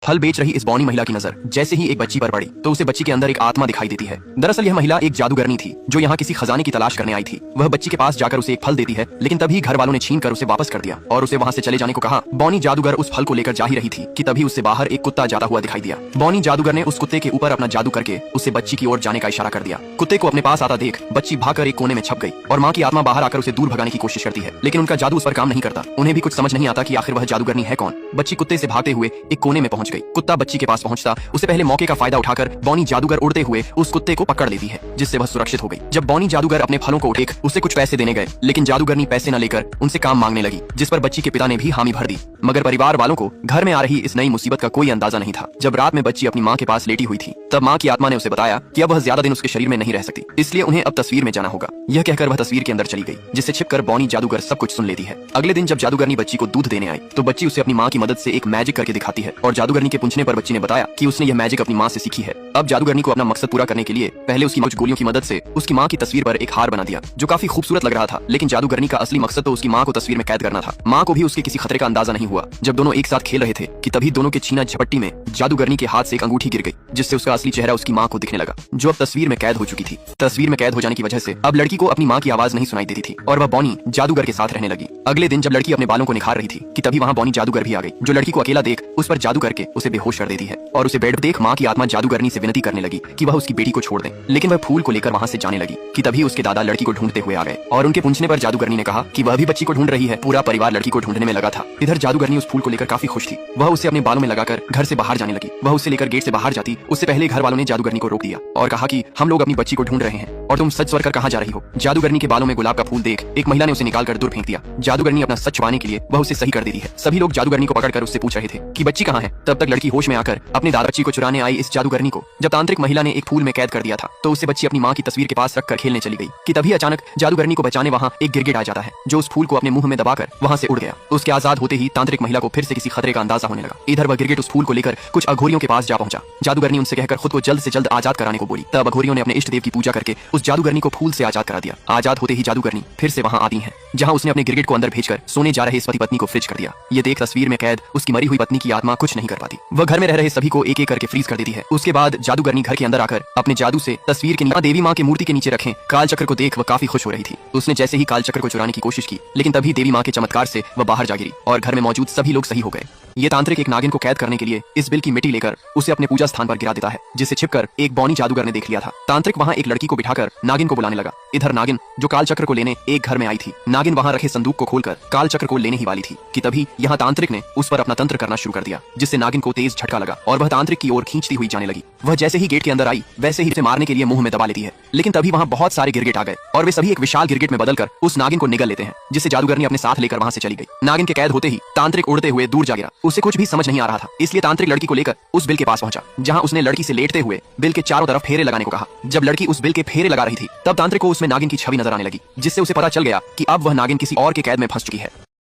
फल बेच रही इस बौनी महिला की नजर जैसे ही एक बच्ची पर पड़ी तो उसे बच्ची के अंदर एक आत्मा दिखाई देती है। दरअसल यह महिला एक जादूगरनी थी जो यहाँ किसी खजाने की तलाश करने आई थी। वह बच्ची के पास जाकर उसे एक फल देती है, लेकिन तभी घर वालों ने छीन कर उसे वापस कर दिया और उसे वहाँ से चले जाने को कहा। बौनी जादूगर उस फल को लेकर जा ही रही थी कि तभी उससे बाहर एक कुत्ता जाता हुआ दिखाई दिया। बौनी जादूगर ने उस कुत्ते के ऊपर अपना जादू करके उसे बच्ची की ओर जाने का इशारा कर दिया। कुत्ते को अपने पास आता देख बच्ची भागकर एक कोने में छप गई और माँ की आत्मा बाहर आकर उसे दूर भगाने की कोशिश करती है, लेकिन उनका जादू उस पर काम नहीं करता। उन्हें भी कुछ समझ नहीं आता कि आखिर वह जादूगरनी है कौन। बच्ची कुत्ते से भागते हुए एक कोने में पहुंच गई। कुत्ता बच्ची के पास पहुंचता उससे पहले मौके का फायदा उठाकर बौनी जादूगर उड़ते हुए उस कुत्ते को पकड़ लेती है, जिससे वह सुरक्षित हो गई। जब बौनी जादूगर अपने फलों को देख उसे कुछ पैसे देने गए, लेकिन जादूगरनी पैसे न लेकर उनसे काम मांगने लगी, जिस पर बच्ची के पिता ने भी हामी भर दी। मगर परिवार वालों को घर में आ रही इस नई मुसीबत का कोई अंदाजा नहीं था। जब रात में बच्ची अपनी माँ के पास लेटी हुई थी तब माँ की आत्मा ने उसे बताया कि अब वह ज्यादा दिन उसके शरीर में नहीं रह सकती, इसलिए उन्हें अब तस्वीर में जाना होगा। यह कहकर वह तस्वीर के अंदर चली गई, जिससे छिपकर बौनी जादूगर सब कुछ सुन लेती है। अगले दिन जब जादूगरनी बच्ची को दूध देने आई तो बच्ची उसे अपनी माँ की मदद से एक मैजिक करके दिखाती है और जादूगरनी के पूछने पर बच्ची ने बताया कि उसने यह मैजिक अपनी माँ से सीखी है। अब जादूगरनी को अपना मकसद पूरा करने के लिए पहले उसकी कुछ गोलियों की मदद से उसकी माँ की तस्वीर पर एक हार बना दिया जो काफी खूबसूरत लग रहा था, लेकिन जादूगरनी का असली मकसद तो उसकी माँ को तस्वीर में कैद करना था। माँ को भी उसके किसी खतरे का अंदाजा नहीं हुआ। जब दोनों एक साथ खेल रहे थे कि तभी दोनों के छीना झपट्टी में जादूगरनी के हाथ से एक अंगूठी गिर गई, जिससे उसका असली चेहरा उसकी माँ को दिखने लगा, जो अब तस्वीर में कैद हो चुकी थी। तस्वीर में कैद हो जाने की वजह से अब लड़की को अपनी माँ की आवाज नहीं सुनाई देती थी और वह बौनी जादूगर के साथ रहने लगी। अगले दिन जब लड़की अपने बालों को निखार रही थी कि तभी वहाँ बौनी जादूगर भी आ गई, जो लड़की को अकेला देख उस पर जादू करके उसे बेहोश कर देती है और उसे बेड देख माँ की आत्मा जादूगरनी से विनती करने लगी कि वह उसकी बेटी को छोड़ दे, लेकिन वह फूल को लेकर वहाँ से जाने लगी कि तभी उसके दादा लड़की को ढूंढते हुए आ गए और उनके पूछने पर जादूगरनी ने कहा कि वह भी बच्ची को ढूंढ रही है। पूरा परिवार लड़की को ढूंढने में लगा था। इधर जादूगरनी उस फूल को लेकर काफी खुश थी। वह उसे अपने बालों में लगाकर घर से बाहर जाने लगी। वह उसे लेकर गेट से बाहर जाती उससे पहले घर वालों ने जादूगरनी को रोक दिया और कहा कि हम लोग अपनी बच्ची को ढूंढ रहे हैं और तुम सच स्वर कर कहाँ जा रही हो। जादूगरनी के बालों में गुलाब का फूल देख एक महिला ने उसे निकालकर दूर फेंक दिया। जादूगरनी अपना सच छुपाने के लिए वह उसे सही कर देती है। सभी लोग जादूगरनी को पकड़कर उससे पूछ रहे थे कि बच्ची कहाँ है। तब तक लड़की होश में आकर अपने दादा बच्ची को चुराने आई इस जादूगरनी को जब तांत्रिक महिला ने एक फूल में कैद कर दिया था तो उससे बच्ची अपनी माँ की तस्वीर के पास रखकर खेलने चली गई कि तभी अचानक जादूगरनी को बचाने वहाँ एक गिरगिट आ जाता है, जो उस फूल को अपने मुंह में दबाकर वहाँ से उड़ गया। उसके आजाद होते ही तांत्रिक महिला को फिर से किसी खतरे का अंदाजा होने लगा। इधर वह गिरगिट उस फूल को लेकर कुछ अघोरियों के पास जा पहुंचा। जादूगरनी उनसे कहकर खुद को जल्द से जल्द आजाद कराने को बोली। तब अघोरियों ने अपने इष्ट देव की पूजा करके उस जादूगरनी को फूल से आजाद करा दिया। आजाद होते ही जादूगरनी फिर से वहाँ आती है, जहाँ उसने अपने गिरगिट को अंदर भेजकर सोने जा रहे इस पति पत्नी को फ्रिज कर दिया। ये देख तस्वीर में कैद उसकी मरी हुई पत्नी की आत्मा कुछ नहीं कर पाती। वह घर में रह रहे सभी को एक एक करके फ्रीज कर देती है। उसके बाद जादूगरनी घर के अंदर आकर अपने जादू से तस्वीर के नीचे देवी माँ की मूर्ति के नीचे रखे काल चक्र को देख वह काफी खुश हो रही थी। उसने जैसे ही काल चक्र को चुराने की कोशिश की, लेकिन तभी देवी माँ के चमत्कार से वह बाहर जा गिरी और घर में मौजूद सभी लोग सही हो गए। ये तांत्रिक एक नागिन को कैद करने के लिए इस बिल की मिट्टी लेकर उसे अपने पूजा स्थान पर गिरा देता है, जिसे छिपकर एक बौनी जादूगर ने देख लिया था। तांत्रिक वहाँ एक लड़की को बिठाकर नागिन को बुलाने लगा। इधर नागिन जो काल चक्र को लेने एक घर में आई थी, नागिन वहाँ रखे संदूक को खोलकर काल चक्र को लेने ही वाली थी कि तभी यहाँ तांत्रिक ने उस पर अपना तंत्र करना शुरू कर दिया, जिससे नागिन को तेज झटका लगा और वह तांत्रिक की ओर खींचती हुई जाने लगी। वह जैसे ही गेट के अंदर आई वैसे ही उसे मारने के लिए मुंह में दबा लेती है, लेकिन तभी वहाँ बहुत सारे गिरगिट आ गए और वे सभी एक विशाल गिरगिट में बदलकर उस नागिन को निगल लेते हैं, जिससे जादूगरनी अपने साथ लेकर वहाँ से चली गई। नागिन के कैद होते ही तांत्रिक उड़ते हुए दूर जा गिरा। उसे कुछ भी समझ नहीं आ रहा था, इसलिए तांत्रिक लड़की को लेकर उस बिल के पास पहुंचा, जहां उसने लड़की से लेटते हुए बिल के चारों तरफ फेरे लगाने को कहा। जब लड़की उस बिल के फेरे लगा रही थी तब तांत्रिक को उसमें नागिन की छवि नजर आने लगी, जिससे उसे पता चल गया कि अब वह नागिन किसी और के कैद में फंस चुकी है।